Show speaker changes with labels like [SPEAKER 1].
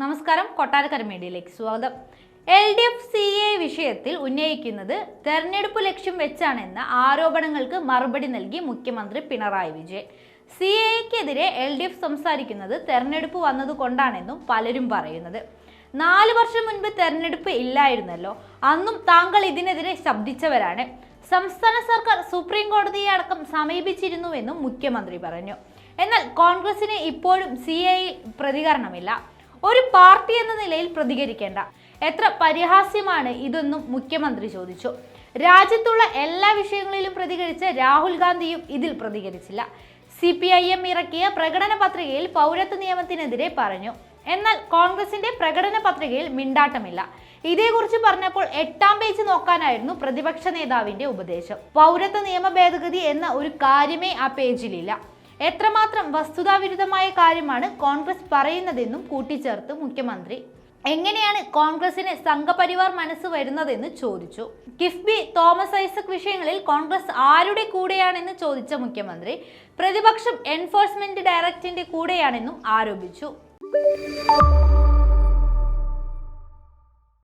[SPEAKER 1] നമസ്കാരം, കൊട്ടാരക്കര മീഡിയയിലേക്ക് സ്വാഗതം. LDF CA വിഷയത്തിൽ ഉന്നയിക്കുന്നത് തെരഞ്ഞെടുപ്പ് ലക്ഷ്യം വെച്ചാണെന്ന ആരോപണങ്ങൾക്ക് മറുപടി നൽകി മുഖ്യമന്ത്രി പിണറായി വിജയൻ. CAക്കെതിരെ LDF സംസാരിക്കുന്നത് തെരഞ്ഞെടുപ്പ് വന്നതുകൊണ്ടാണെന്നും പലരും പറയുന്നത്. 4 വർഷം മുൻപ് തെരഞ്ഞെടുപ്പ് ഇല്ലായിരുന്നല്ലോ, അന്നും താങ്കൾ ഇതിനെതിരെ ശബ്ദിച്ചവരാണ്. സംസ്ഥാന സർക്കാർ സുപ്രീം കോടതിയെ അടക്കം സമീപിച്ചിരുന്നുവെന്നും മുഖ്യമന്ത്രി പറഞ്ഞു. എന്നാൽ കോൺഗ്രസിന് ഇപ്പോഴും CAയിൽ പ്രതികരണമില്ല. ഒരു പാർട്ടി എന്ന നിലയിൽ പ്രതികരിക്കേണ്ട. എത്ര പരിഹാസ്യമാണ് ഇതെന്നും മുഖ്യമന്ത്രി ചോദിച്ചു. രാജ്യത്തുള്ള എല്ലാ വിഷയങ്ങളിലും പ്രതികരിച്ച രാഹുൽ ഗാന്ധിയും ഇതിൽ പ്രതികരിച്ചില്ല. CPIM ഇറക്കിയ പ്രകടന പത്രികയിൽ പൗരത്വ നിയമത്തിനെതിരെ പറഞ്ഞു. എന്നാൽ കോൺഗ്രസിന്റെ പ്രകടന പത്രികയിൽ മിണ്ടാട്ടമില്ല. ഇതേക്കുറിച്ച് പറഞ്ഞപ്പോൾ 8ാം പേജ് നോക്കാനായിരുന്നു പ്രതിപക്ഷ നേതാവിന്റെ ഉപദേശം. പൗരത്വ നിയമ ഭേദഗതി എന്ന ഒരു കാര്യമേ ആ പേജിലില്ല. എത്രമാത്രം വസ്തുതാവിരുദ്ധമായ കാര്യമാണ് കോൺഗ്രസ് പറയുന്നതെന്നും കൂട്ടിച്ചേർത്ത് മുഖ്യമന്ത്രി. എങ്ങനെയാണ് കോൺഗ്രസിന് സംഘപരിവാർ മനസ്സ് വരുന്നതെന്ന് ചോദിച്ചു. കിഫ്ബി, തോമസ് ഐസക് വിഷയങ്ങളിൽ കോൺഗ്രസ് ആരുടെ കൂടെയാണെന്ന് ചോദിച്ച മുഖ്യമന്ത്രി പ്രതിപക്ഷം എൻഫോഴ്സ്മെന്റ് ഡയറക്ടറിന്റെ കൂടെയാണെന്നും ആരോപിച്ചു.